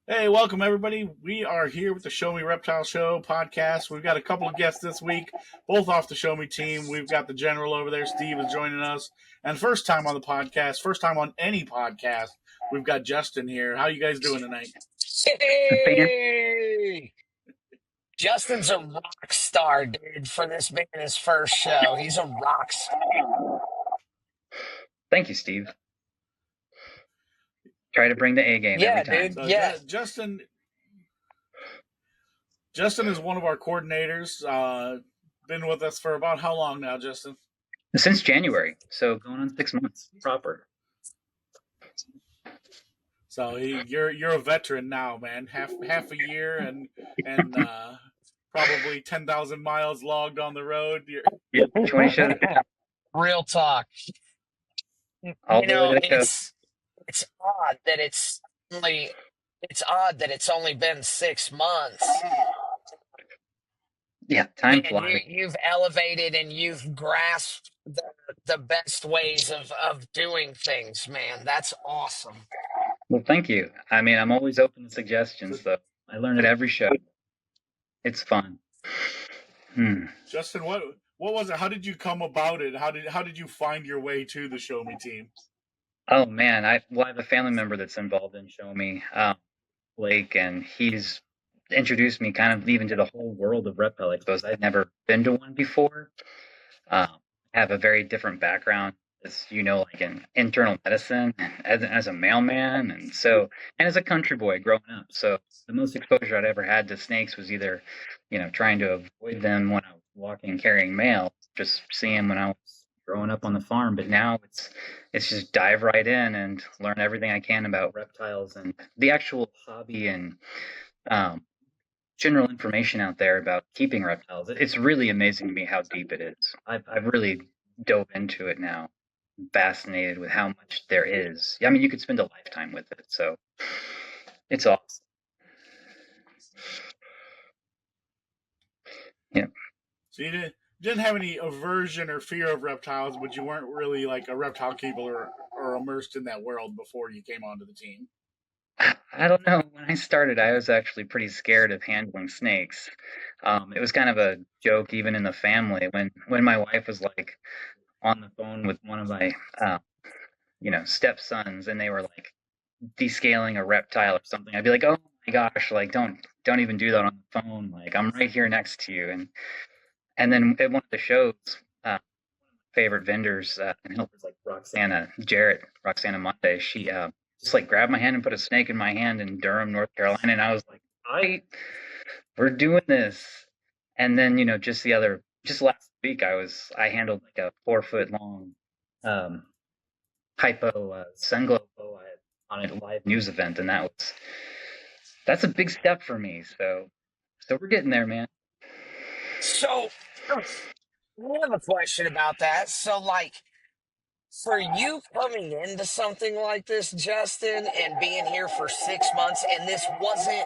Hey, welcome everybody. We are here with the Show Me Reptile Show podcast. We've got a couple of guests this week, both off the Show Me team. We've got the general over there, Steve, is joining us. And first time on the podcast, first time on any podcast, we've got Justin here. How you guys doing tonight? Fan. Hey! Justin's a rock star, dude, for this being his first show. He's a rock star. Thank you, Steve. Try to bring the A game every Yeah, time. dude. So Yeah. Justin is one of our coordinators. Been with us for about how long now, Justin? Since January, so going on 6 months proper. So you're a veteran now, man. Half a year and probably 10,000 miles logged on the road. Yep, 20 shows. Real talk. All You the know, way to the coast. it's odd that it's only been 6 months. Yeah, time Man, flies. you've elevated and you've grasped the best ways of doing things, man. That's awesome. Well, thank you. I mean, I'm always open to suggestions, though. I learn at every show. It's fun. Justin, what was it? How did you come about it? How did you find your way to the Show Me team? Oh man, I have a family member that's involved in Show Me, Blake, and he's introduced me kind of even to the whole world of reptile expos. I'd never been to one before. I have a very different background, as you know, like in internal medicine, as a mailman, and as a country boy growing up. So the most exposure I'd ever had to snakes was either, trying to avoid them when I was walking and carrying mail, just seeing them when I was growing up on the farm. But now it's just dive right in and learn everything I can about reptiles and the actual hobby and general information out there about keeping reptiles. It's really amazing to me how deep it is. I've really dove into it now. I'm fascinated with how much there is. I mean, you could spend a lifetime with it, so it's awesome. Yeah. So you didn't have any aversion or fear of reptiles, but you weren't really like a reptile keeper or immersed in that world before you came onto the team. I don't know. When I started, I was actually pretty scared of handling snakes. It was kind of a joke even in the family when my wife was like on the phone with one of my stepsons, and they were like descaling a reptile or something. I'd be like, oh my gosh, like don't even do that on the phone. Like I'm right here next to you. And then at one of the shows, favorite vendors and helpers like Roxana Monday, she just like grabbed my hand and put a snake in my hand in Durham, North Carolina, and I was like, we're doing this. And then just last week I handled like a 4-foot long hypo sun glow boa on a live news event, and that's a big step for me. So we're getting there, man. So I have a question about that. So, like, for you coming into something like this, Justin, and being here for 6 months, and this wasn't,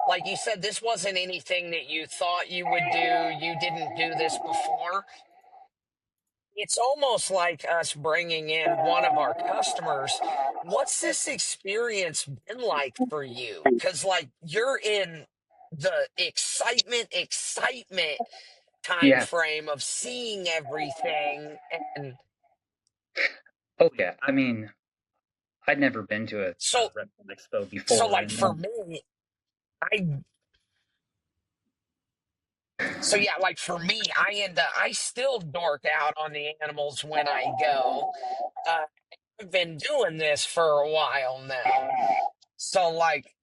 like you said, this wasn't anything that you thought you would do. You didn't do this before. It's almost like us bringing in one of our customers. What's this experience been like for you? Because, like, you're in the excitement time Yeah. frame of seeing everything. And Oh yeah. I mean, I'd never been to a so, reptile expo before. so like for me, I so yeah, like for me, I still dork out on the animals when I go. Uh, I've been doing this for a while now. So like,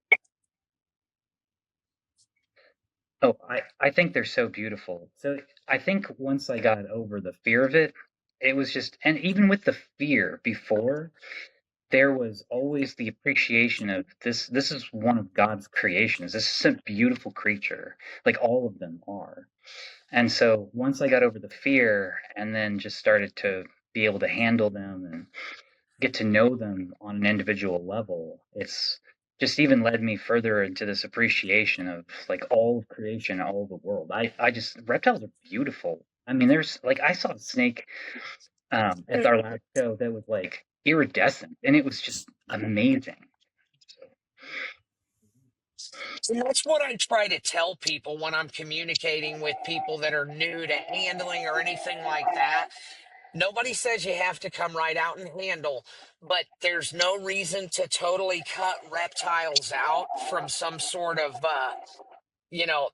Oh, I think they're so beautiful. So I think once I got over the fear of it, it was just, and even with the fear before, there was always the appreciation of this. This is one of God's creations. This is a beautiful creature, like all of them are. And so once I got over the fear and then just started to be able to handle them and get to know them on an individual level, it's just even led me further into this appreciation of like all of creation, all of the world. I just reptiles are beautiful. I mean, there's like I saw a snake at our last show that was like iridescent, and it was just amazing. And that's what I try to tell people when I'm communicating with people that are new to handling or anything like that. Nobody says you have to come right out and handle, but there's no reason to totally cut reptiles out from some sort of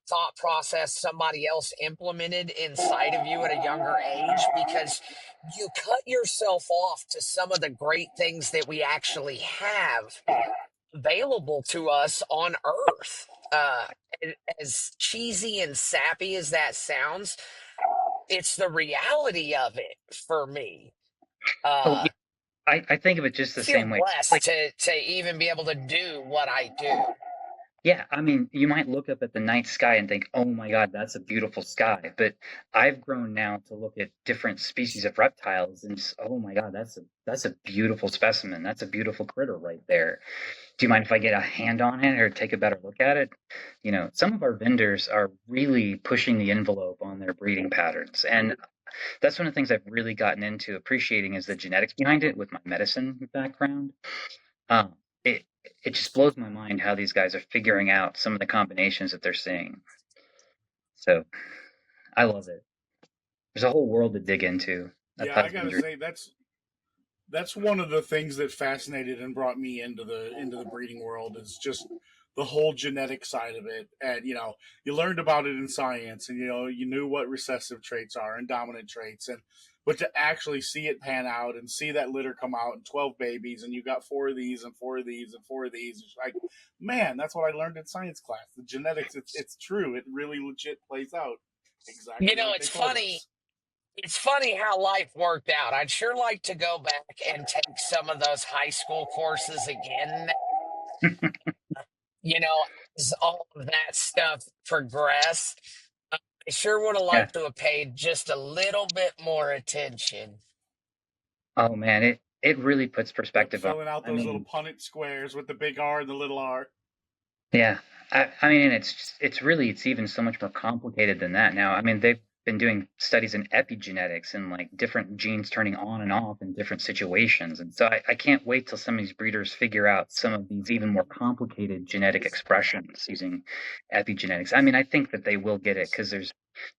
thought process somebody else implemented inside of you at a younger age, because you cut yourself off to some of the great things that we actually have available to us on Earth. As cheesy and sappy as that sounds, it's the reality of it for me. Oh, Uh, yeah, I think of it just the feel same way. blessed Like, to even be able to do what I do. yeah, I mean, you might look up at the night sky and think, "Oh my God, that's a beautiful sky." But I've grown now to look at different species of reptiles and oh my God, that's a beautiful specimen. That's a beautiful critter right there. Do you mind if I get a hand on it or take a better look at it? Some of our vendors are really pushing the envelope on their breeding patterns, and that's one of the things I've really gotten into appreciating is the genetics behind it with my medicine background. Um, it it just blows my mind how these guys are figuring out some of the combinations that they're seeing. So I love it. There's a whole world to dig into of Yeah, I gotta husbandry. say that's one of the things that fascinated and brought me into the breeding world is just the whole genetic side of it. And you learned about it in science, and you knew what recessive traits are and dominant traits, and but to actually see it pan out and see that litter come out and 12 babies, and you got four of these and four of these and four of these, it's like, man, that's what I learned in science class. The genetics, it's true. It really legit plays out You exactly know, like they it's told funny. us. It's funny how life worked out. I'd sure like to go back and take some of those high school courses again. You know, as all of that stuff progressed, I sure would have Yeah. liked to have paid just a little bit more attention. Oh man, it really puts Yep, perspective on filling it. out I those little mean, Punnett squares with the big R and the little R. yeah. I mean, and it's even so much more complicated than that now. I mean, they've been doing studies in epigenetics and like different genes turning on and off in different situations. And so I can't wait till some of these breeders figure out some of these even more complicated genetic expressions using epigenetics. I mean, I think that they will get it because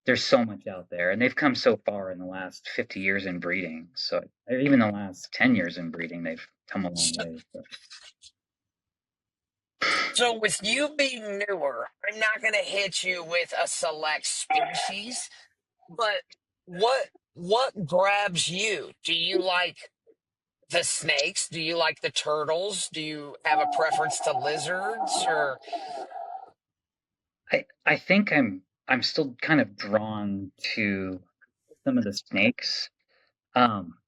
there's so much out there, and they've come so far in the last 50 years in breeding. So even the last 10 years in breeding, they've come a long So, way. So. so with you being newer, I'm not going to hit you with a select species, but what grabs you? Do you like the snakes? Do you like the turtles? Do you have a preference to lizards or I think I'm still kind of drawn to some of the snakes.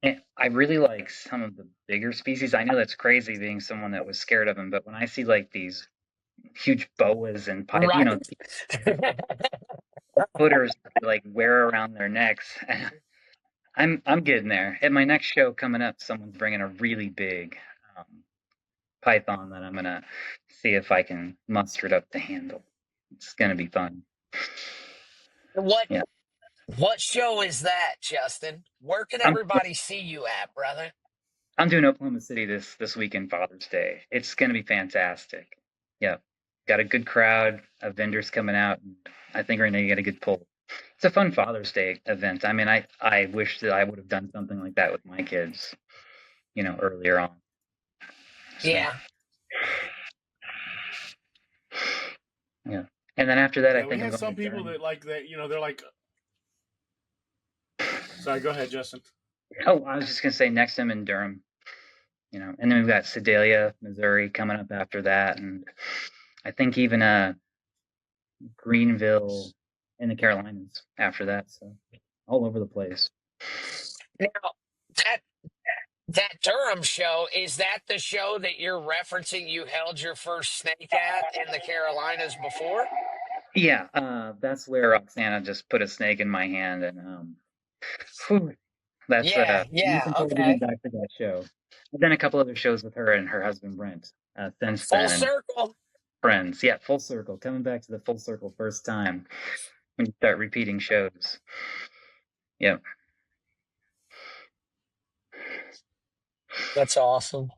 And I really like some of the bigger species. I know that's crazy being someone that was scared of them, but when I see like these huge boas and right? footers they, like wear around their necks, I'm getting there. At my next show coming up, someone's bringing a really big um, python that I'm gonna see if I can muster it up to handle. It's gonna be fun. what Yeah. what show is that, Justin? Where can I'm everybody see you at, brother? I'm doing Oklahoma City this weekend, Father's Day. It's gonna be fantastic. Yeah, got a good crowd of vendors coming out. And I think we're gonna get a good pull. It's a fun Father's Day event. I mean, I wish that I would have done something like that with my kids, earlier on. So Yeah. yeah, and then after that, I Yeah, we think I'm had going to some people Durham. that like that. They're like, sorry, go ahead, Justin. Oh, I was just gonna say next I'm in Durham. And then we've got Sedalia, Missouri coming up after that, and I think even Greenville in the Carolinas after that. So all over the place. Now that that Durham show, is that the show that you're referencing you held your first snake at in the Carolinas before? Yeah, that's where Roxana just put a snake in my hand, and whew, that's Yeah, I'm yeah, looking forward to getting okay. back to that show. I've done a couple other shows with her and her husband Brent since Full then, and circle. friends. Yeah, full circle, coming back to the full circle first time when you start repeating shows. Yep. That's awesome.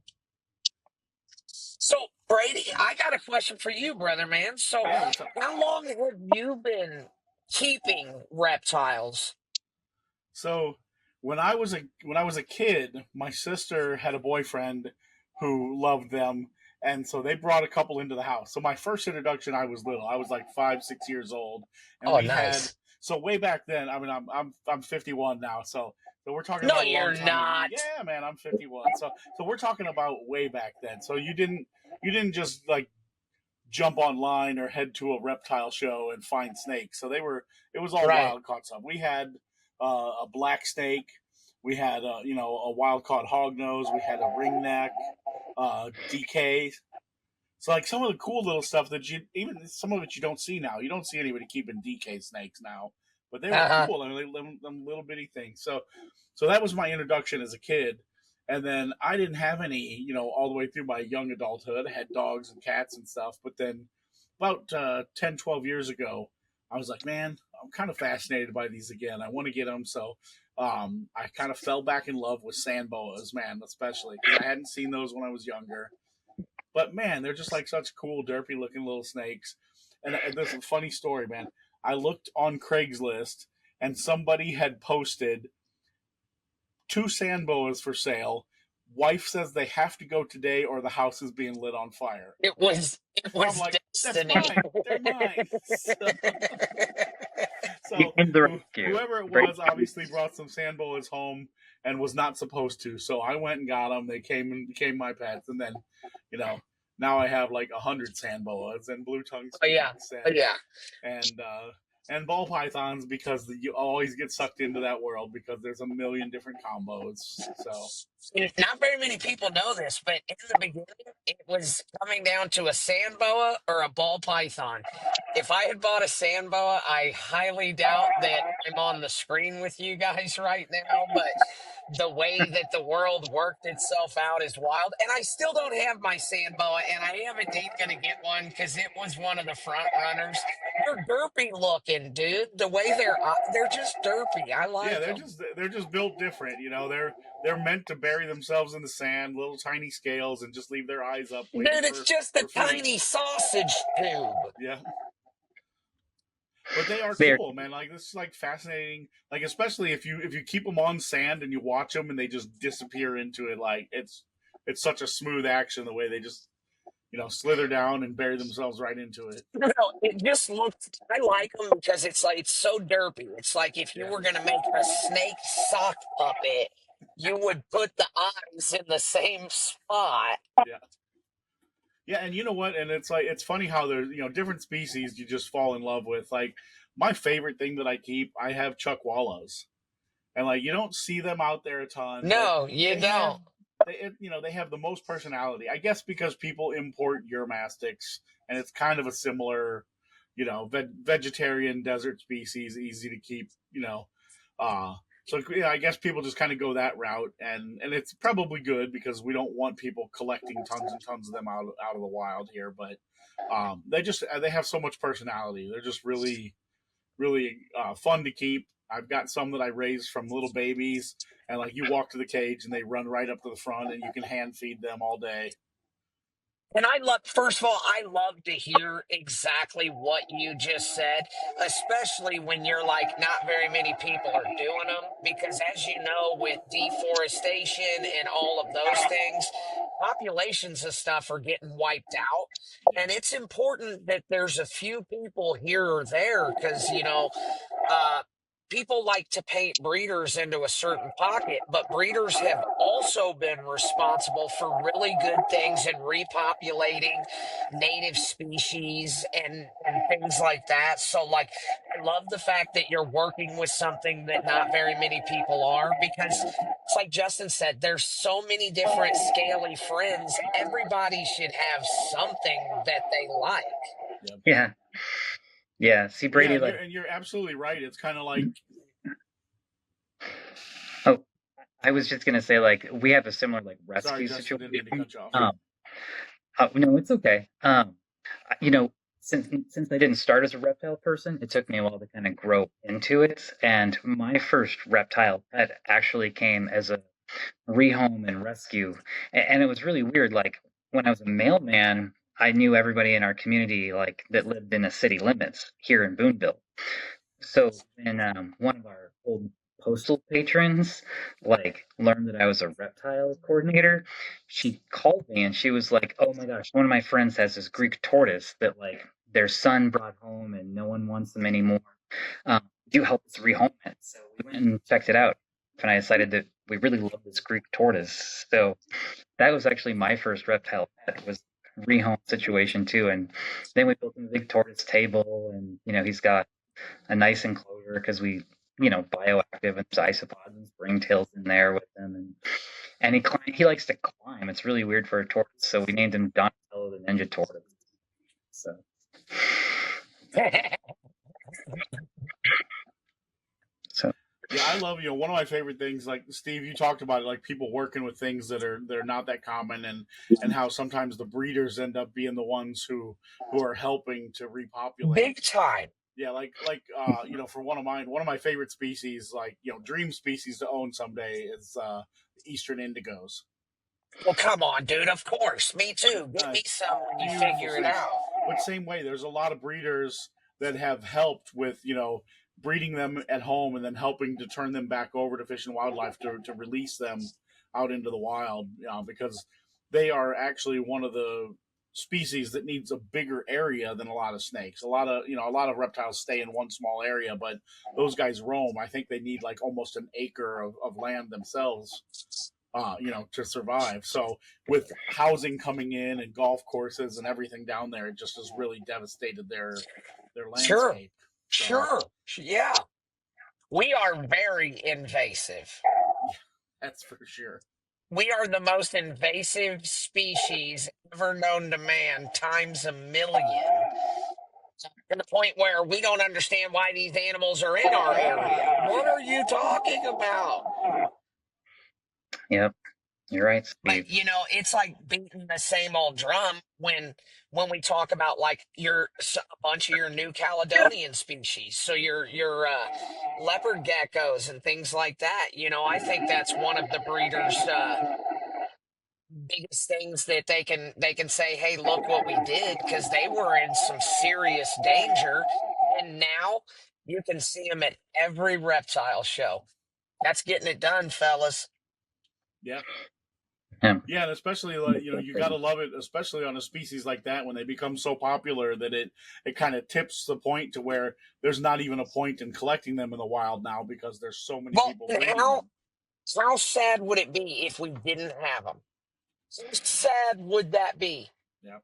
So Brady, I got a question for you, brother man. So, Yeah, what's up? how long have you been keeping reptiles? So when I was a kid, my sister had a boyfriend who loved them, and so they brought a couple into the house. So my first introduction, I was little. I was like 5, 6 years old, and Oh, we had nice. so way back then. I mean, I'm 51 now, so we're talking No, about a you're long time. not. Yeah, man, I'm 51. So we're talking about way back then. So you didn't just like jump online or head to a reptile show and find snakes. So it was all Right. wild caught stuff. We had a black snake, we had a wild caught hognose, we had a ringneck, DK. So like some of the cool little stuff that you even some of it you don't see now. You don't see anybody keeping DK snakes now, but they were Uh-huh. cool. I mean, them little bitty things. So that was my introduction as a kid. And then I didn't have any, all the way through my young adulthood. I had dogs and cats and stuff. But then about 10, 12 years ago, I was like, man, I'm kind of fascinated by these again. I want to get them. So I kind of fell back in love with sand boas, man, especially because I hadn't seen those when I was younger. But man, they're just like such cool, derpy looking little snakes. And there's a funny story, man. I looked on Craigslist and somebody had posted two sand boas for sale. Wife says they have to go today or the house is being lit on fire. It So I'm was like, that's destiny. mine. They're mine. You So came to the rescue. whoever it Brady. was obviously brought some sand boas home and was not supposed to. So I went and got them. They came and became my pets. And then, you know, now I have like 100 sand boas and blue tongue Oh yeah. skinks Oh yeah. and ball pythons because you always get sucked into that world because there's a million different combos. So And not very many people know this, but in the beginning, it was coming down to a sand boa or a ball python. If I had bought a sand boa, I highly doubt that I'm on the screen with you guys right now, but the way that the world worked itself out is wild. And I still don't have my sand boa, and I am indeed going to get one because it was one of the front runners. They're derpy looking, dude. The way they're just derpy. I yeah, like them. they're just built different. They're meant to bury themselves in the sand, little tiny scales, and just leave their eyes up, Dude, waiting it's just a for food. tiny sausage tube. Yeah, but they are They're cool, man. Like this is like fascinating. Like especially if you keep them on sand and you watch them and they just disappear into it. Like it's such a smooth action the way they just slither down and bury themselves right into it. No, it just looks. I like them because it's like it's so derpy. It's like if you Yeah, were gonna make a snake sock puppet, you would put the eyes in the same spot. yeah. Yeah, and you know what? And it's like it's funny how there's different species you just fall in love with. Like my favorite thing that I keep, I have chuckwallas, and like you don't see them out there a ton, but No, you they have don't. they have the most personality. I guess because people import Eurmastics, and it's kind of a similar, vegetarian desert species, easy to keep. Uh, so I guess people just kind of go that route, and it's probably good because we don't want people collecting tons and tons of them out of the wild here. But they have so much personality. They're just really really fun to keep. I've got some that I raised from little babies, and like you walk to the cage and they run right up to the front, and you can hand feed them all day. And I love, first of all, I love to hear exactly what you just said, especially when you're like, not very many people are doing them. Because as you know, with deforestation and all of those things, populations of stuff are getting wiped out. Yeah, And it's important that there's a few people here or there because, uh, people like to paint breeders into a certain pocket, but breeders have also been responsible for really good things in repopulating native species and things like that. So, like, I love the fact that you're working with something that not very many people are because it's like Justin said, there's so many different scaly friends. Everybody should have something that they like. yeah, yeah, yeah. See, yeah. Brady, And like, you're absolutely right. It's kind of like oh, I was just gonna say, like, we have a similar like sorry, rescue Justin, didn't mean to situation. cut you off. No, it's okay. You know, since I didn't start as a reptile person, it took me a while to kind of grow into it. And my first reptile pet actually came as a rehome and rescue, and it was really weird. Like when I was a mailman, I knew everybody in our community like that lived in the city limits here in Boonville. So when one of our old postal patrons like learned that I was a reptile coordinator, she called me and she was like, "Oh my gosh, one of my friends has this Greek tortoise that like their son brought home and no one wants them anymore. You help us rehome it." So we went and checked it out, and I decided that we really love this Greek tortoise. So that was actually my first reptile pet was rehome situation too. And then we built him a big tortoise table, and he's got a nice enclosure because we, bioactive and there's isopods and springtails in there with him, and he likes to climb. It's really weird for a tortoise, so we named him Donatello the Ninja Tortoise. So. So. Yeah, I love, one of my favorite things, like Steve, you talked about it, like people working with things that are not that common, and how sometimes the breeders end up being the ones who are helping to repopulate. Big time. Yeah, like for one of my favorite species, like dream species to own someday is Eastern indigos. Well, come on, dude. Of course, me too. Get me some when you figure it out. But same way, there's a lot of breeders that have helped with breeding them at home and then helping to turn them back over to Fish and Wildlife to release them out into the wild, because they are actually one of the species that needs a bigger area than a lot of snakes. A lot of reptiles stay in one small area, but those guys roam. I think they need like almost an acre of land themselves, to survive. So with housing coming in and golf courses and everything down there, it just has really devastated their landscape. Sure. Yeah. We are very invasive. That's for sure. We are the most invasive species ever known to man times a million. To the point where we don't understand why these animals are in our area. What are you talking about? Yep. You're right, Steve. But it's like beating the same old drum when we talk about like a bunch of your New Caledonian species, so your leopard geckos and things like that. I think that's one of the breeders' biggest things that they can say, "Hey, look what we did," because they were in some serious danger, and now you can see them at every reptile show. That's getting it done, fellas. Yeah. Yeah. Yeah, and especially like you gotta love it, especially on a species like that when they become so popular that it kind of tips the point to where there's not even a point in collecting them in the wild now because there's so many Well, people breeding how them. how sad would it be if we didn't have them? How sad would that be? Yeah.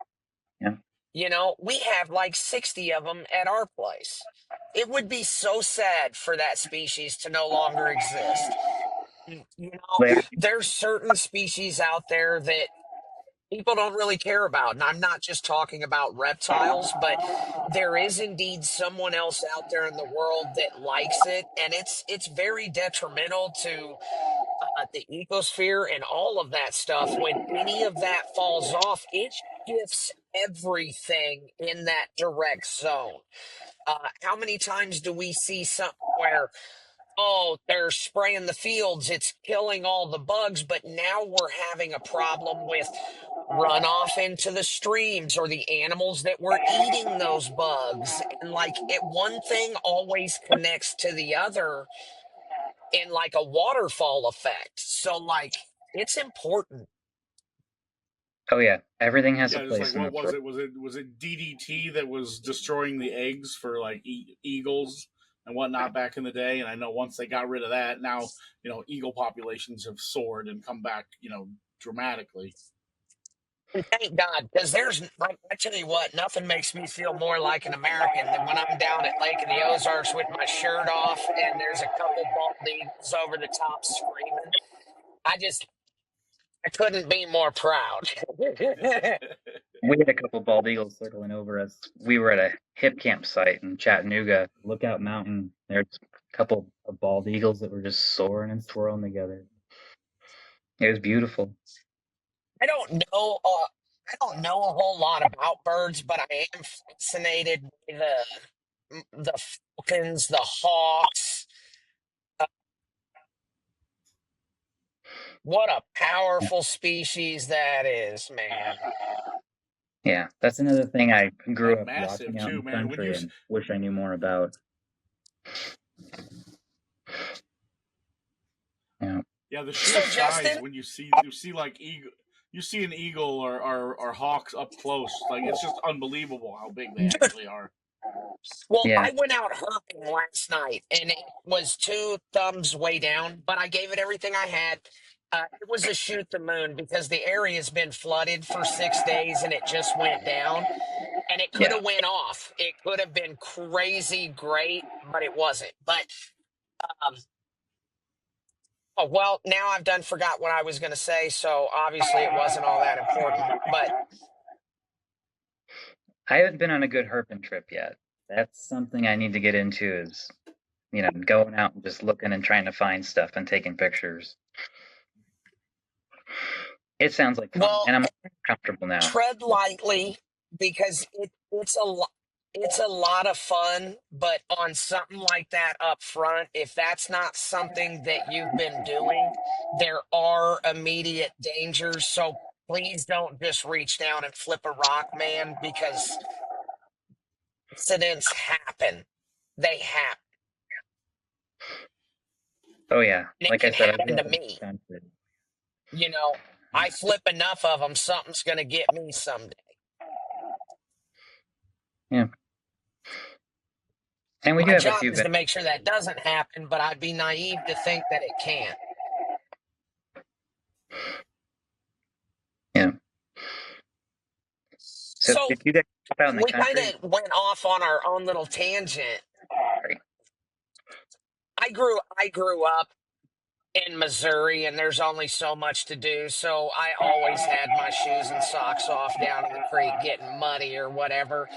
Yeah. We have like 60 of them at our place. It would be so sad for that species to no longer exist. There's certain species out there that people don't really care about. And I'm not just talking about reptiles, but there is indeed someone else out there in the world that likes it. And it's very detrimental to the ecosphere and all of that stuff. When any of that falls off, it shifts everything in that direct zone. How many times do we see something where, oh, they're spraying the fields, it's killing all the bugs, but now we're having a problem with runoff into the streams or the animals that were eating those bugs? And like one thing always connects to the other in like a waterfall effect. So like it's important. Oh yeah, everything has a Yeah, just place like in what this was world. it? Was it DDT that was destroying the eggs for like eagles and whatnot back in the day? And I know once they got rid of that, now eagle populations have soared and come back dramatically. And thank God, because I tell you what, nothing makes me feel more like an American than when I'm down at Lake of the Ozarks with my shirt off and there's a couple bald eagles over the top screaming. I couldn't be more proud. We had a couple bald eagles circling over us. We were at a hip campsite in Chattanooga, Lookout Mountain. There's a couple of bald eagles that were just soaring and swirling together. It was beautiful. I don't know. I don't know a whole lot about birds, but I am fascinated by the falcons, the hawks. What a powerful species that is, man. Yeah, that's another thing I grew And up massive watching out in too, the man. country and wish I knew more about. Yeah, the sheer So, size Justin, when you see like eagle, you see an eagle or hawks up close. Like it's just unbelievable how big they dude, actually are. well, Yeah, I went out herping last night and it was two thumbs way down, but I gave it everything I had. It was a shoot the moon because the area's been flooded for 6 days and it just went down and it could yeah. have went off. It could have been crazy great, but it wasn't. But um, oh, well, now I've done forgot what I was going to say, so obviously it wasn't all that important. But I haven't been on a good herping trip yet. That's something I need to get into is, going out and just looking and trying to find stuff and taking pictures. It sounds like fun, well, and I'm comfortable now. tread lightly because it's a lot. It's a lot of fun, but on something like that up front, if that's not something that you've been doing, there are immediate dangers. So please don't just reach down and flip a rock, man, because accidents happen. They happen. Oh yeah, And it like I can said, I grew happen to up in me. the country. I flip enough of them, something's going to get me someday. Yeah, and we do My have a job few. is to make sure that doesn't happen, but I'd be naive to think that it can't. Yeah. So So if you get out in the we kind country, of went off on our own little tangent. sorry. I grew up in Missouri, and there's only so much to do. So I always had my shoes and socks off down in the creek, getting muddy or whatever.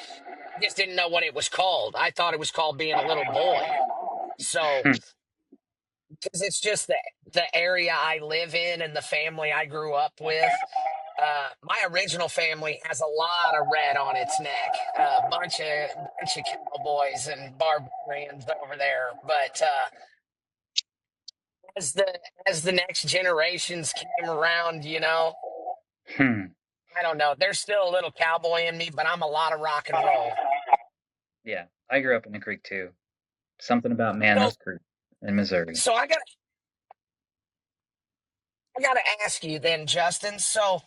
I just didn't know what it was called. I thought it was called being a little boy. So Hmm. because it's just the area I live in and the family I grew up with. My original family has a lot of red on its neck, a bunch of cowboys and barbarians over there. But as the next generations came around, Hmm. I don't know. There's still a little cowboy in me, but I'm a lot of rock and roll. Yeah, I grew up in the creek too. Something about So, Manhurst Creek in Missouri. so I gotta ask you then, Justin. So,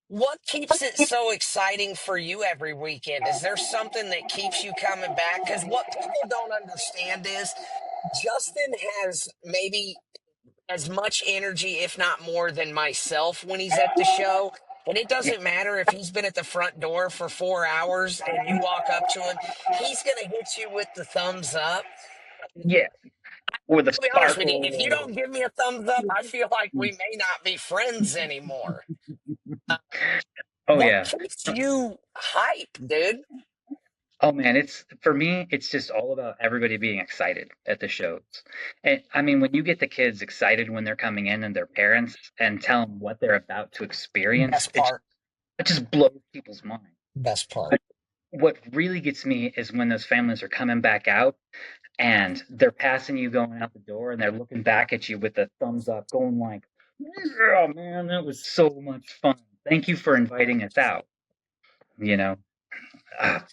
what keeps it so exciting for you every weekend? Is there something that keeps you coming back? Because what people don't understand is Justin has maybe as much energy, if not more, than myself when he's at the show. And it Yeah, doesn't matter if he's been at the front door for 4 hours and you walk up to him, he's going to hit you with the thumbs up. yeah, with a I'll be honest with you, if you sparkle. don't give me a thumbs up, I feel like we may not be friends anymore. Uh, Oh what yeah. keeps you hype, dude? Oh man, it's for me, it's just all about everybody being excited at the shows. And I mean, when you get the kids excited when they're coming in and their parents and tell them what they're about to experience, Best part. it just blows people's mind. Best part. But what really gets me is when those families are coming back out and they're passing you going out the door and they're looking back at you with a thumbs up, going like, "Yeah, man, that was so much fun. Thank you for inviting us out." You know,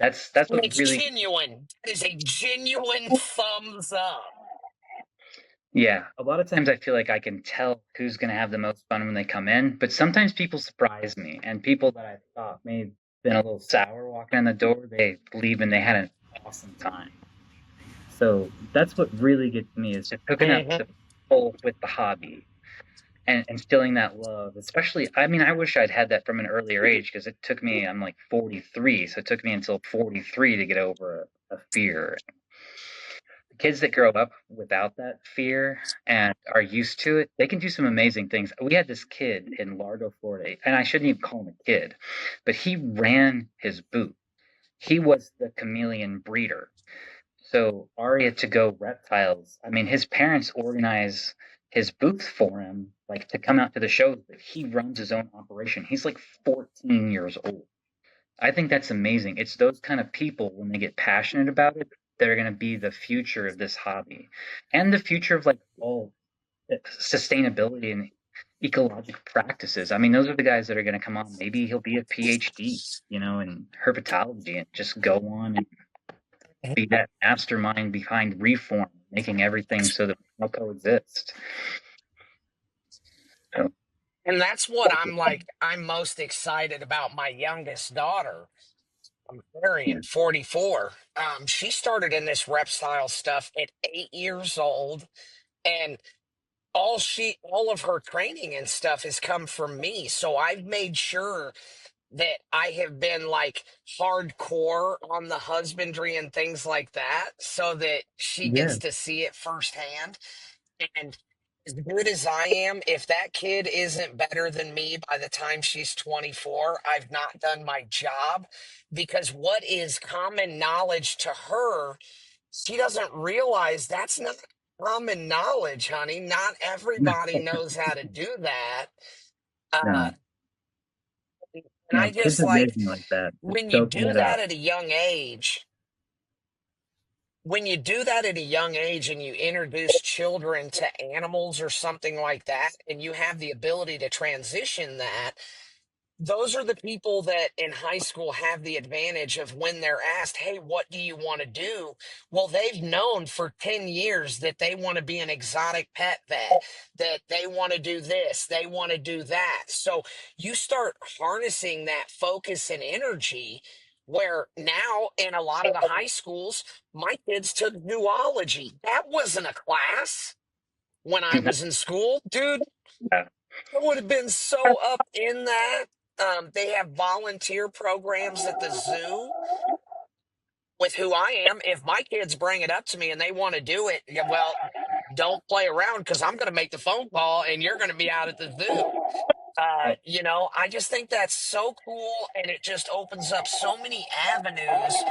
that's And what it's really. genuine. It is a genuine thumbs up. Yeah, a lot of times I feel like I can tell who's going to have the most fun when they come in, but sometimes people surprise me, and people that I thought may have been a little sour walking in the door, they leave and they had an awesome time. So that's what really gets me is just hooking up Mhm. the people with the hobby and instilling that love. Especially, I mean, I wish I'd had that from an earlier age because it took me, I'm like 43, so it took me until 43 to get over a fear. Kids that grow up without that fear and are used to it, they can do some amazing things. We had this kid in Largo, Florida, and I shouldn't even call him a kid, but he ran his booth. He was the chameleon breeder. So Aria to go reptiles. I mean, his parents organize his booth for him, like to come out to the shows, but he runs his own operation. He's like 14 years old. I think that's amazing. It's those kind of people when they get passionate about it that are going to be the future of this hobby and the future of like all sustainability and ecological practices. I mean, those are the guys that are going to come on. Maybe he'll be a PhD, in herpetology and just go on and be that mastermind behind reform, making everything so that we can all coexist. So, And that's what I'm most excited about my youngest daughter. I'm yeah, Marion, 44. She started in this reptile stuff at 8 years old, and all of her training and stuff has come from me. So I've made sure that I have been like hardcore on the husbandry and things like that so that she yeah, gets to see it firsthand. And as good as I am, if that kid isn't better than me by the time she's 24, I've not done my job, because what is common knowledge to her, she doesn't realize that's not common knowledge, honey. Not everybody knows how to do that. Uh, no, and I kids just like, amazing like that. Just when you soaking do it up. that at a young age, when you do that at a young age and you introduce children to animals or something like that, and you have the ability to transition that, those are the people that in high school have the advantage of when they're asked, hey, what do you want to do? Well, they've known for 10 years that they want to be an exotic pet vet, that they want to do this, they want to do that. So you start harnessing that focus and energy. Where now in a lot of the high schools, my kids took zoology. That wasn't a class when I was in school, dude. Yeah, I would have been so up in that. They have volunteer programs at the zoo with who I am. If my kids bring it up to me and they want to do it, yeah, well, don't play around because I'm going to make the phone call and you're going to be out at the zoo. I just think that's so cool, and it just opens up so many avenues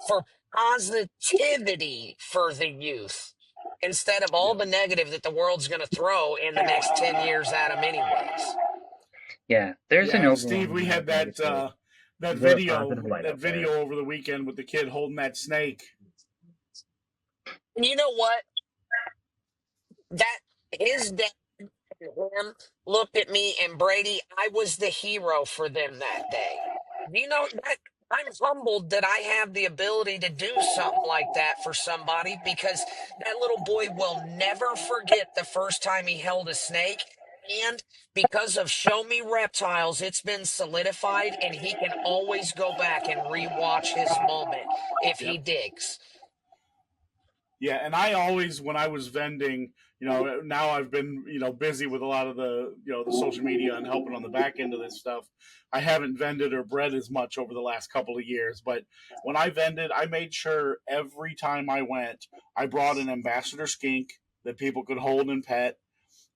for positivity for the youth instead of all Yeah. the negative that the world's going to throw in the next 10 years at them anyways. yeah. There's Yeah, an and Steve, overwhelming we amount had of negative. that We're a video positive light out there. over the weekend with the kid holding that snake. And you know what? That his dad and him looked at me and Brady. I was the hero for them that day. You know that I'm humbled that I have the ability to do something like that for somebody, because that little boy will never forget the first time he held a snake. And because of Show Me Reptiles, it's been solidified, and he can always go back and rewatch his moment if he Yep. digs. Yeah, and I always, when I was vending, now I've been, busy with a lot of the, the social media and helping on the back end of this stuff. I haven't vended or bred as much over the last couple of years, but when I vended, I made sure every time I went, I brought an ambassador skink that people could hold and pet.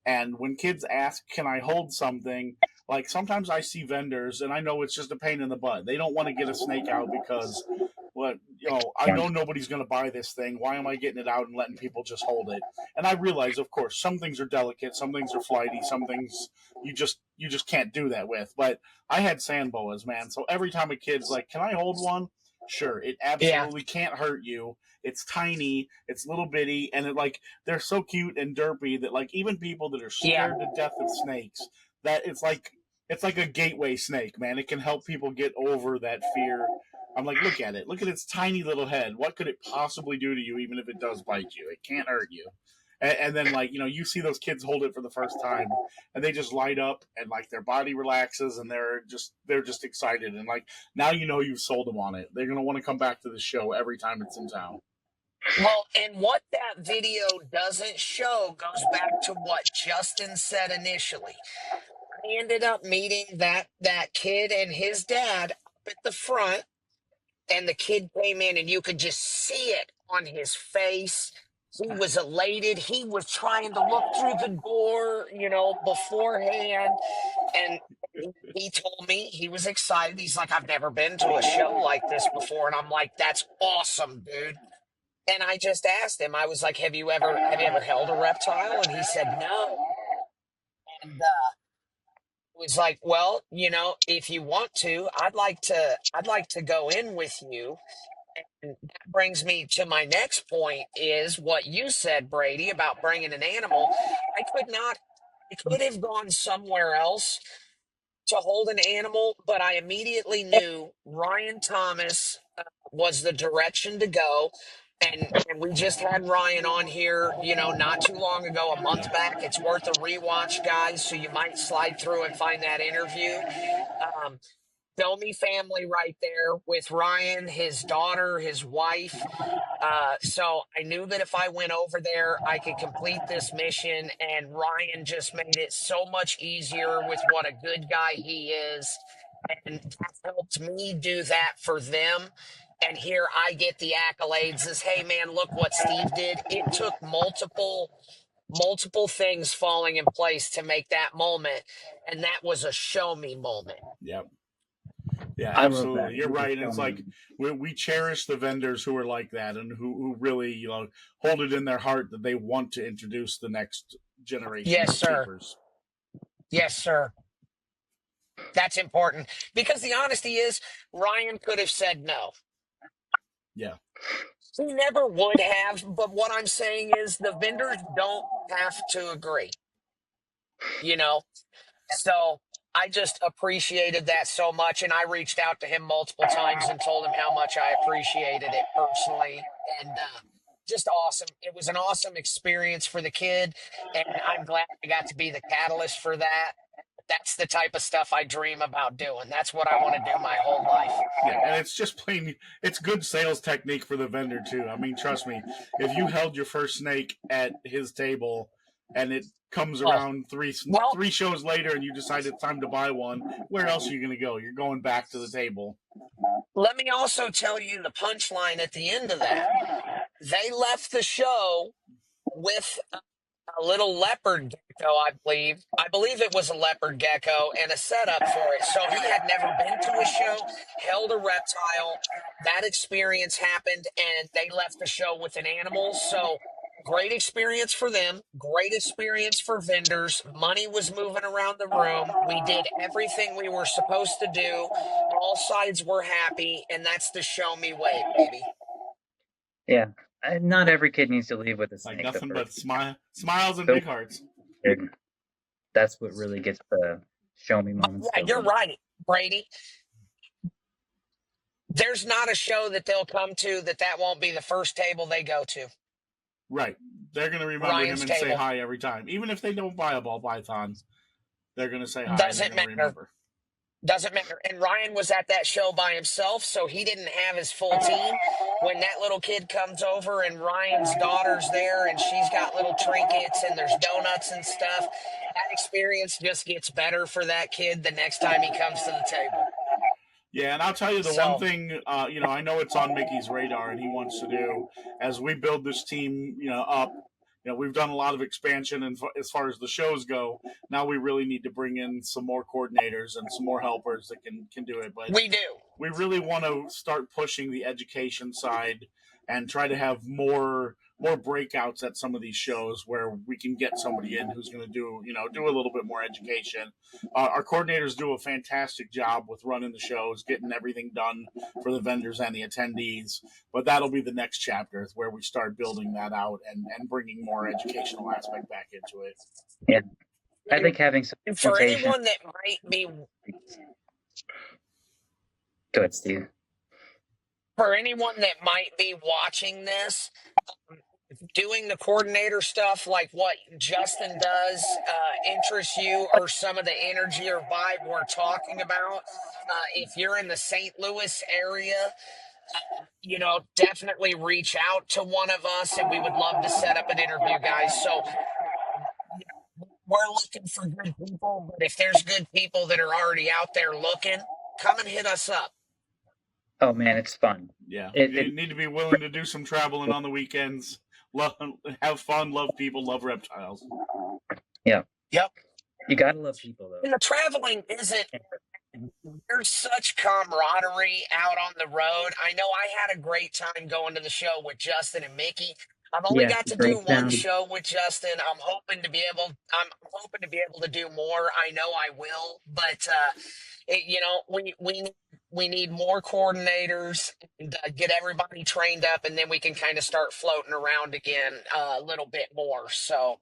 And when kids ask, can I hold something? Like sometimes I see vendors and I know it's just a pain in the butt. They don't want to get a snake out because I Yeah, know nobody's going to buy this thing. Why am I getting it out and letting people just hold it? And I realize, of course, some things are delicate, some things are flighty, some things you just can't do that with. But I had sand boas, man. So every time a kid's like, "Can I hold one?" Sure, it Yeah, absolutely can't hurt you. It's tiny, it's little bitty, and they're so cute and derpy that like even people that are yeah. scared to death of snakes, that it's like a gateway snake, man. It can help people get over that fear. I'm like, look at it. Look at its tiny little head. What could it possibly do to you, even if it does bite you? It can't hurt you. And then, you see those kids hold it for the first time, and they just light up, and like their body relaxes, and they're just excited, and like now you've sold them on it. They're gonna want to come back to the show every time it's in town. Well, and what that video doesn't show goes back to what Justin said initially. I ended up meeting that kid and his dad up at the front, and the kid came in, and you could just see it on his face. He was elated. He was trying to look through the door, beforehand, and he told me he was excited. He's like, I've never been to a show like this before, and I'm like, that's awesome, dude. And I just asked him, I was like, have you ever held a reptile? And he said, no. And was like, well, if you want to, I'd like to go in with you. And that brings me to my next point, is what you said, Brady, about bringing an animal. I could not. I could have gone somewhere else to hold an animal, but I immediately knew Ryan Thomas was the direction to go. And we just had Ryan on here, not too long ago, a month back. It's worth a rewatch, guys. So you might slide through and find that interview. Um, Show Me family right there with Ryan, his daughter, his wife. So I knew that if I went over there, I could complete this mission. And Ryan just made it so much easier with what a good guy he is. And that helped me do that for them. And here I get the accolades as, hey, man, look what Steve did. It took multiple things falling in place to make that moment. And that was a show me moment. Yep. Yeah, I love that. absolutely. You're right. And it's like we cherish the vendors who are like that and who really, hold it in their heart that they want to introduce the next generation Yes, of sir. keepers. Yes, sir. That's important because the honesty is Ryan could have said no. Yeah. He never would have. But what I'm saying is the vendors don't have to agree, So I just appreciated that so much. And I reached out to him multiple times and told him how much I appreciated it personally. And just awesome. It was an awesome experience for the kid. And I'm glad I got to be the catalyst for that. That's the type of stuff I dream about doing. That's what I want to do my whole life. Yeah, and it's just it's good sales technique for the vendor too. I mean, trust me, if you held your first snake at his table and it comes around three shows later and you decide it's time to buy one, where else are you going to go? You're going back to the table. Let me also tell you the punchline at the end of that. They left the show with a little leopard gecko, I believe. I believe it was a leopard gecko and a setup for it. So he had never been to a show, held a reptile. That experience happened, and they left the show with an animal. So great experience for them. Great experience for vendors. Money was moving around the room. We did everything we were supposed to do. All sides were happy, and that's the show me way, baby. Yeah. Not every kid needs to leave with a snake. Like nothing but smiles and big hearts. That's what really gets the show me moments. Yeah, you're right, Brady. There's not a show that they'll come to that won't be the first table they go to. Right. They're going to remember Ryan's him and table. say hi every time. Even if they don't buy a ball python, they're going to say hi. Doesn't matter. Remember. Doesn't matter. And Ryan was at that show by himself, so he didn't have his full team. When that little kid comes over and Ryan's daughter's there and she's got little trinkets and there's donuts and stuff, that experience just gets better for that kid the next time he comes to the table. Yeah, and I'll tell you the one thing, I know it's on Mickey's radar and he wants to do as we build this team, up. We've done a lot of expansion, and as far as the shows go, now we really need to bring in some more coordinators and some more helpers that can do it. But we do. We really want to start pushing the education side and try to have more breakouts at some of these shows where we can get somebody in who's going to do a little bit more education. Our coordinators do a fantastic job with running the shows, getting everything done for the vendors and the attendees. But that'll be the next chapter where we start building that out and bringing more educational aspect back into it. Yeah. I think having some for anyone that might be Go ahead, Steve. For anyone that might be watching this, doing the coordinator stuff like what Justin does interests you or some of the energy or vibe we're talking about, if you're in the St. Louis area, definitely reach out to one of us and we would love to set up an interview, guys. So we're looking for good people, but if there's good people that are already out there looking, come and hit us up. Oh man, it's fun. Yeah, you need to be willing to do some traveling on the weekends. Have fun, love people, love reptiles. Yeah. Yep. You gotta love people though. And the traveling isn't. There's such camaraderie out on the road. I know I had a great time going to the show with Justin and Mickey. I've only got to do one show with Justin. I'm hoping to be able to do more. I know I will, but we need more coordinators and get everybody trained up, and then we can kind of start floating around again a little bit more. So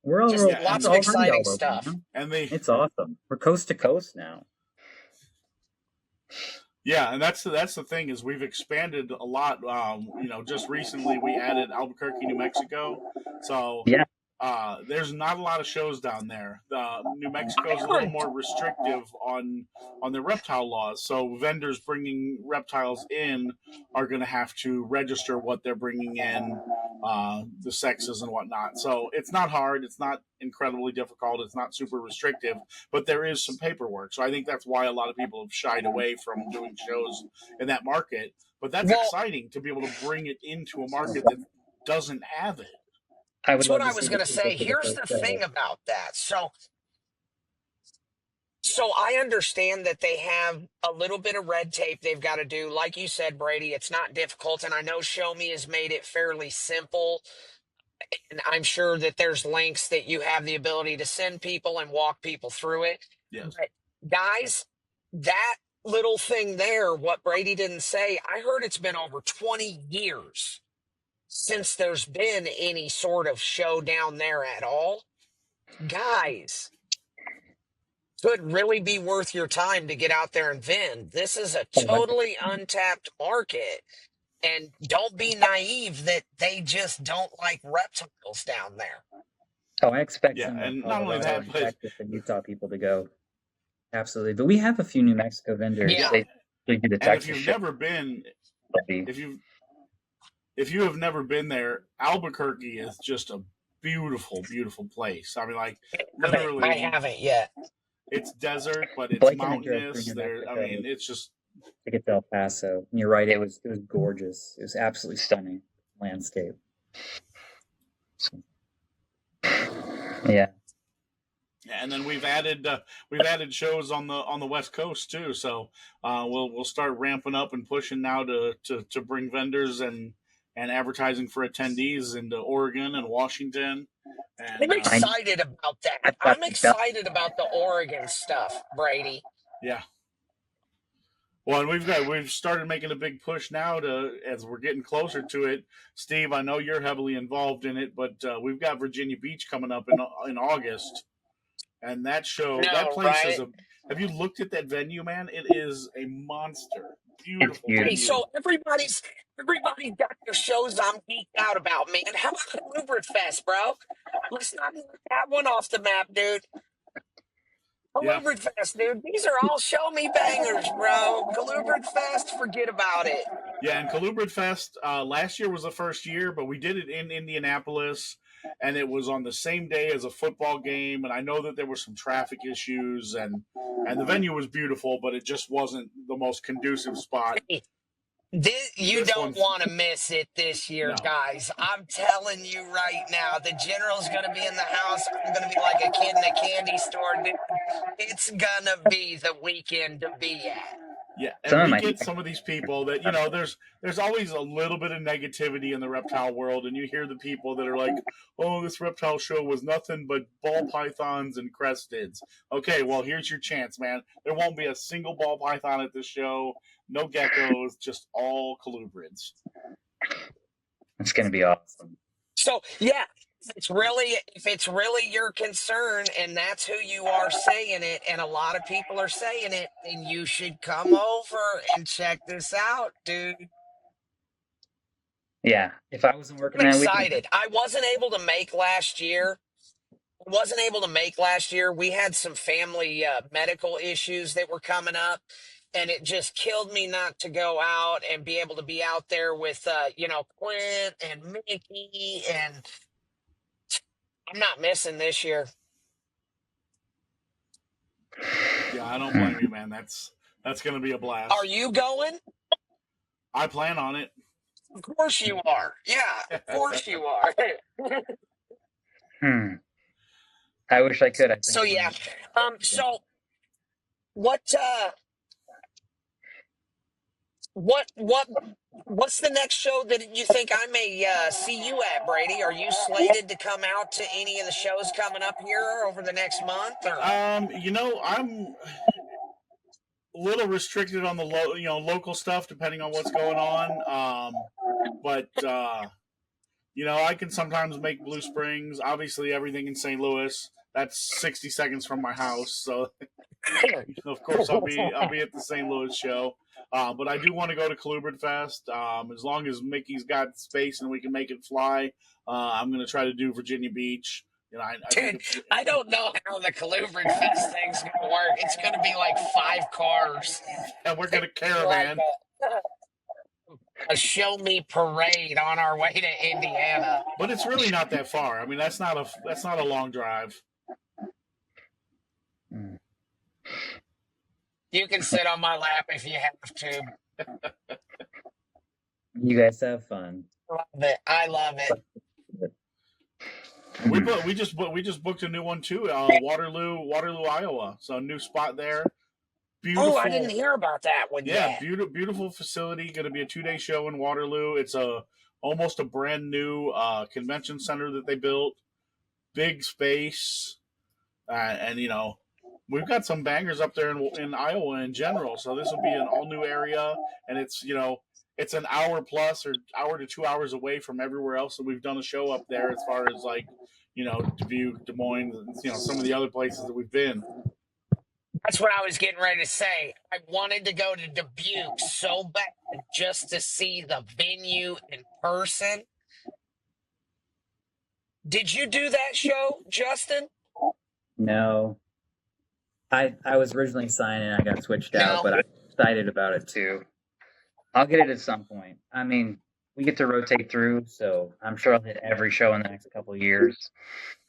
We're all Just Yeah, lots it's of already exciting all over stuff. now. and they It's awesome. We're coast to coast now. Yeah, and that's the thing is we've expanded a lot. Just recently we added Albuquerque, New Mexico, so Yeah. there's not a lot of shows down there. New Mexico is a I little heard, more restrictive on their reptile laws, so vendors bringing reptiles in are going to have to register what they're bringing in, the sexes and whatnot. So it's not hard. It's not incredibly difficult. It's not super restrictive, but there is some paperwork. So I think that's why a lot of people have shied away from doing shows in that market. But that's well, exciting to be able to bring it into a market that doesn't have it. I would that's what love I to was see the going to people say. to the Here's first the show. thing about that. So I understand that they have a little bit of red tape they've got to do. Like you said, Brady, it's not difficult. And I know Show Me has made it fairly simple. And I'm sure that there's links that you have the ability to send people and walk people through it. Yes. But guys, that little thing there, what Brady didn't say, I heard it's been over 20 years since there's been any sort of show down there at all. Guys, could really be worth your time to get out there and vend. This is a totally untapped market. And don't be naive that they just don't like reptiles down there. Oh, I expect Yeah, some and not only Colorado that, and but Texas and Utah people to go. Absolutely. But we have a few New Mexico vendors. Yeah. They do the and if Texas you've show. never been, if you have never been there, Albuquerque is just a beautiful, beautiful place. I mean, like I literally, haven't yet. it's desert, but it's Blake and I drove through mountainous. New There, I Mexico mean, it's just to get to El Paso. And you're right, it was gorgeous. It was absolutely stunning landscape. So, yeah. and then we've added shows on the West Coast too. So we'll start ramping up and pushing now to bring vendors and advertising for attendees into Oregon and Washington. And I'm excited about that. I'm excited about the Oregon stuff, Brady. yeah. Well, and we've started making a big push now as we're getting closer to it. Steve, I know you're heavily involved in it, but we've got Virginia Beach coming up in August, and that place right? is a. Have you looked at that venue, man? It is a monster, beautiful It's Hey, venue. so everybody's got their shows I'm geeked out about, man. How about Colubrid Fest, bro? Let's not knock that one off the map, dude. Yeah, Colubrid Fest, dude. These are all show me bangers, bro. Colubrid Fest, forget about it. yeah. And Colubrid Fest last year was the first year, but we did it in Indianapolis, and it was on the same day as a football game. And I know that there were some traffic issues, and the venue was beautiful, but it just wasn't the most conducive spot. You This don't one's want to miss it this year, no. guys. I'm telling you right now, the general's going to be in the house. I'm going to be like a kid in a candy store, dude. It's going to be the weekend to be at. Yeah, and we get some of these people that there's always a little bit of negativity in the reptile world, and you hear the people that are like, "Oh, this reptile show was nothing but ball pythons and cresteds." Okay, well here's your chance, man. There won't be a single ball python at this show. No geckos, just all colubrids. It's going to be awesome. So yeah, if it's really your concern, and that's who you are saying it, and a lot of people are saying it, then you should come over and check this out, dude. Yeah, if I wasn't working I'm that weekend, excited. I wasn't able to make last year. We had some family medical issues that were coming up, and it just killed me not to go out and be able to be out there with, Clint and Mickey, and I'm not missing this year. Yeah, I don't blame you, man. That's going to be a blast. Are you going? I plan on it. Of course you are. Yeah, of course you are. I wish I could. So yeah. So what's the next show that you think I may see you at, Brady? Are you slated to come out to any of the shows coming up here over the next month? Or I'm a little restricted on the local stuff depending on what's going on. But I can sometimes make Blue Springs. Obviously, everything in St. Louis. That's 60 seconds from my house, so of course I'll be at the St. Louis show. But I do want to go to Colubrid Fest. As long as Mickey's got space and we can make it fly, I'm going to try to do Virginia Beach. I think Dude, I don't know how the Colubrid Fest thing's gonna work. It's gonna be like 5 cars, and we're going to like caravan. a show me parade on our way to Indiana. But it's really not that far. I mean, that's not a long drive. You can sit on my lap if you have to. You guys have fun. Love it. I love it. We just booked a new one too. Waterloo, Iowa. So a new spot there. Beautiful. Oh, I didn't hear about that one yet. Beautiful facility. Going to be a 2-day show in Waterloo. It's almost a brand new convention center that they built. Big space, and we've got some bangers up there in Iowa in general. So this will be an all new area, and it's an hour plus or hour to 2 hours away from everywhere else that we've done a show up there. As far as Dubuque, Des Moines, some of the other places that we've been. That's what I was getting ready to say. I wanted to go to Dubuque so bad just to see the venue in person. Did you do that show, Justin? No. I was originally signing, I got switched out, but I'm excited about it too. I'll get it at some point. I mean, we get to rotate through, so I'm sure I'll hit every show in the next couple of years.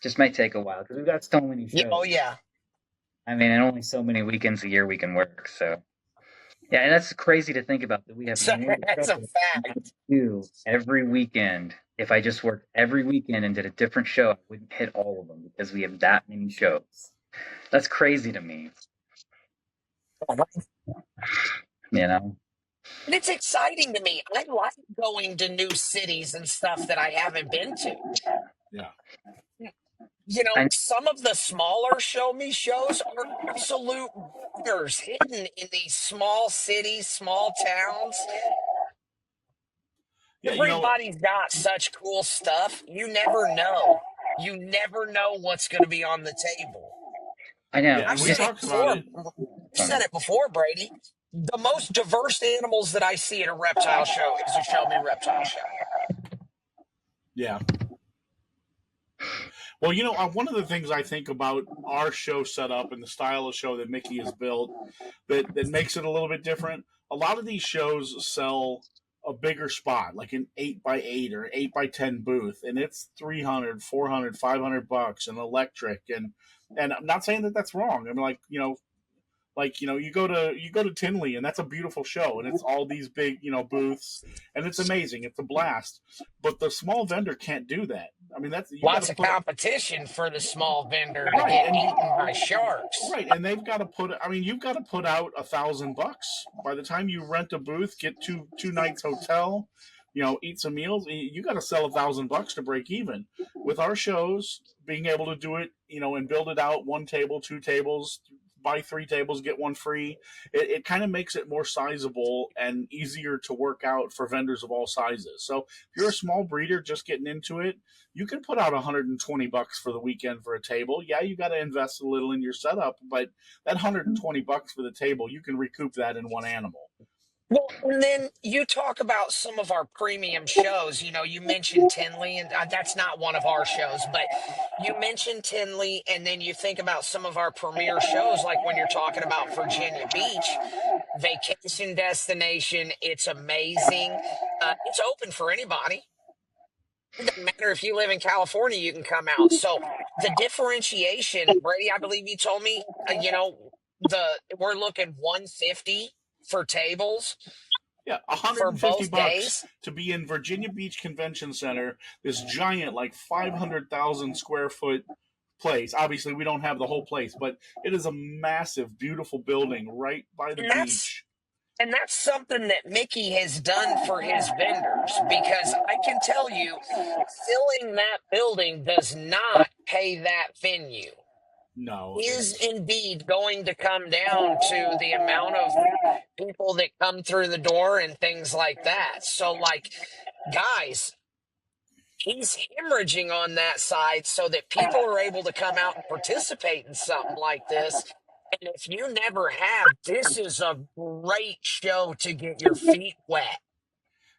Just might take a while because we've got so many shows. Oh, yeah. I mean, and only so many weekends a year we can work, so. Yeah, and that's crazy to think about that we have more That's a fact. to do every weekend. If I just worked every weekend and did a different show, I wouldn't hit all of them because we have that many shows. That's crazy to me. And it's exciting to me. I like going to new cities and stuff that I haven't been to. Yeah. Some of the smaller show me shows are absolute wonders hidden in these small cities, small towns. Yeah, everybody's got such cool stuff. You never know. You never know what's going to be on the table. I know. Yeah, I've said it before, Brady. The most diverse animals that I see at a reptile show is a Show Me Reptile Show. Yeah. Well, one of the things I think about our show setup and the style of show that Mickey has built that makes it a little bit different. A lot of these shows sell a bigger spot, like an 8x8 or 8x10 booth, and it's $300, $400, $500, and electric, and I'm not saying that that's wrong. I mean, you go to Tinley, and that's a beautiful show, and it's all these big booths, and it's amazing. It's a blast. But the small vendor can't do that. I mean, that's lots of competition for the small vendor to get eaten by sharks. Right, and they've got to put. I mean, you've got to put out $1,000 by the time you rent a booth, get two nights hotel, eat some meals. You got to sell $1,000 to break even. With our shows, being able to do it, and build it out 1 table, 2 tables. Buy 3 tables, get 1 free. It kind of makes it more sizable and easier to work out for vendors of all sizes. So if you're a small breeder just getting into it, you can put out $120 for the weekend for a table. Yeah, you got to invest a little in your setup, but that $120 for the table, you can recoup that in 1 animal. Well, and then you talk about some of our premium shows. You mentioned Tinley, and that's not one of our shows, but you mentioned Tinley, and then you think about some of our premier shows, like when you're talking about Virginia Beach, vacation destination. It's amazing. It's open for anybody. It doesn't matter if you live in California, you can come out. So the differentiation, Brady, I believe you told me, we're looking $150 for tables. Yeah, $150 to be in Virginia Beach Convention Center, this giant, like 500,000 square foot place. Obviously, we don't have the whole place, but it is a massive, beautiful building right by the beach. And that's something that Mickey has done for his vendors, because I can tell you, filling that building does not pay that venue. No. Is indeed going to come down to the amount of people that come through the door and things like that. So, guys, he's hemorrhaging on that side so that people are able to come out and participate in something like this. And if you never have, this is a great show to get your feet wet.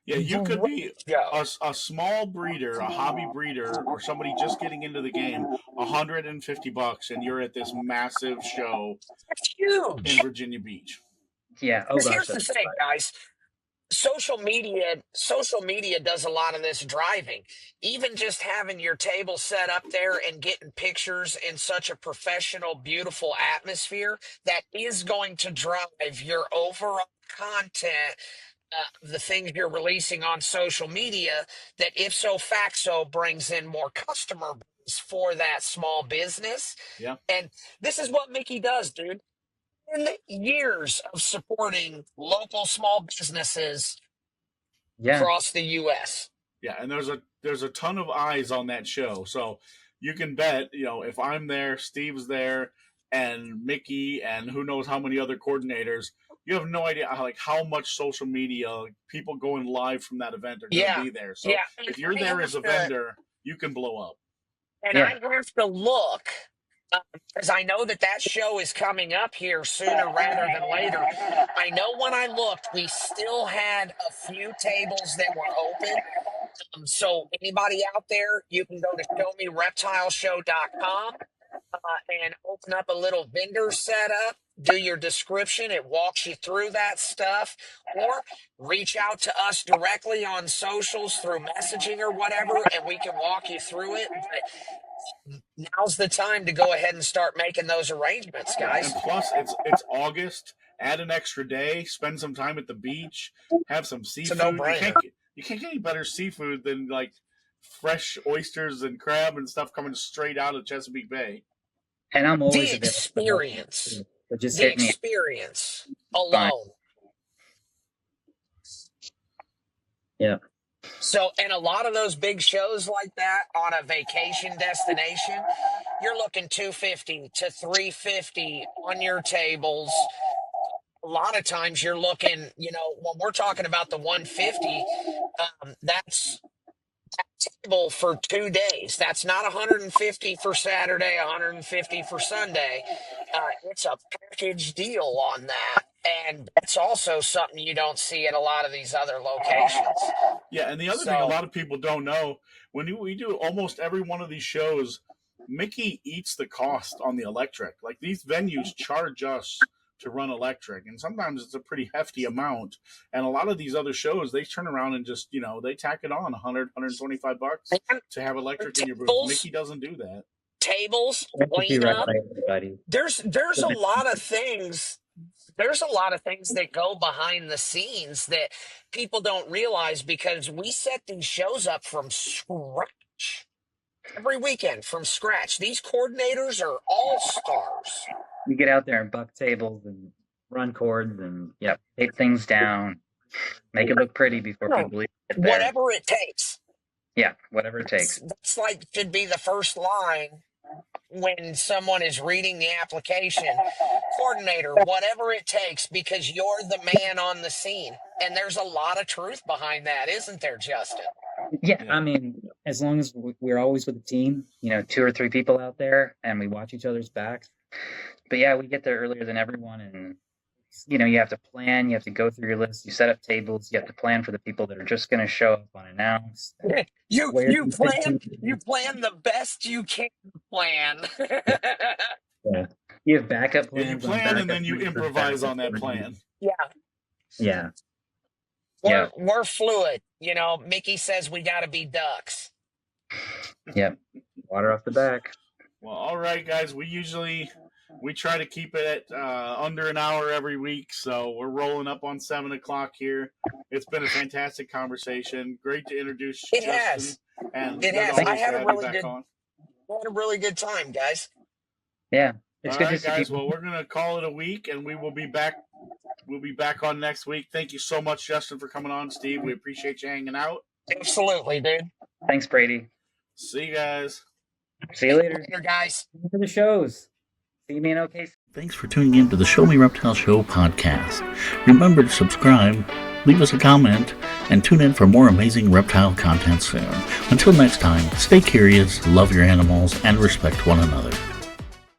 Yeah, you could be Show. a small breeder, a hobby breeder, or somebody just getting into the game, $150, and you're at this massive show It's in huge. Virginia Beach. Yeah. Oh Because gosh. here's the thing, guys. Social media does a lot of this driving. Even just having your table set up there and getting pictures in such a professional, beautiful atmosphere, that is going to drive your overall content, the things you're releasing on social media, that ipso facto brings in more customer base for that small business. Yeah. And this is what Mickey does, dude. In years of supporting local small businesses across the U.S. Yeah, and there's a ton of eyes on that show, so you can bet, if I'm there, Steve's there, and Mickey, and who knows how many other coordinators. You have no idea how much social media, people going live from that event are going to be there. So if you're there as a vendor, you can blow up. And I have to look, because I know that show is coming up here sooner rather than later. I know when I looked, we still had a few tables that were open. So anybody out there, you can go to showmereptileshow.com and open up a little vendor setup, do your description. It walks you through that stuff, or reach out to us directly on socials through messaging or whatever, and we can walk you through it. But now's the time to go ahead and start making those arrangements, guys. And plus, it's August. Add an extra day. Spend some time at the beach. Have some seafood. It's a no-brainer. You can't get any better seafood than like fresh oysters and crab and stuff coming straight out of Chesapeake Bay. And I'm always the experience. But just the experience alone. Yeah. So, and a lot of those big shows like that on a vacation destination, you're looking $250 to $350 on your tables. A lot of times you're looking, when we're talking about the $150, that's table for 2 days. That's not $150 for Saturday, $150 for Sunday. It's a package deal on that. And that's also something you don't see at a lot of these other locations. Yeah, and the other thing a lot of people don't know, when we do almost every one of these shows, Mickey eats the cost on the electric. Like, these venues charge us to run electric, and sometimes it's a pretty hefty amount. And a lot of these other shows, they turn around and just, they tack it on $100, $125 to have electric in your booth. Mickey doesn't do that. Tables, clean up. There's a lot of things. There's a lot of things that go behind the scenes that people don't realize, because we set these shows up from scratch every weekend, from scratch. These coordinators are all stars. We get out there and buck tables and run cords and take things down, make it look pretty before people get there. Whatever it takes. Yeah, whatever it takes. That's like should be the first line when someone is reading the application. Coordinator, whatever it takes, because you're the man on the scene. And there's a lot of truth behind that, isn't there, Justin? Yeah, I mean, as long as we're always with a team, 2 or 3 people out there, and we watch each other's backs. But yeah, we get there earlier than everyone, and you have to plan, you have to go through your list, you set up tables, you have to plan for the people that are just going to show up unannounced. You plan the best you can plan. Yeah. You have backup plans. You plan and then you improvise on that plan. Yeah. We're fluid. Mickey says we got to be ducks. Yep. Water off the back. Well, all right, guys. We try to keep it at under an hour every week, so we're rolling up on 7 o'clock here. It's been a fantastic conversation. Great to introduce Justin. And it has. I had a really good time, guys. Yeah. It's all good right, to guys. see Well, we're gonna call it a week, and we will be back. We'll be back on next week. Thank you so much, Justin, for coming on, Steve. We appreciate you hanging out. Absolutely, dude. Thanks, Brady. See you guys. See you later. Guys. For the shows. See me in OK. Thanks for tuning in to the Show Me Reptile Show podcast. Remember to subscribe leave us a comment, and tune in for more amazing reptile content soon. Until next time, stay curious, love your animals, and respect one another.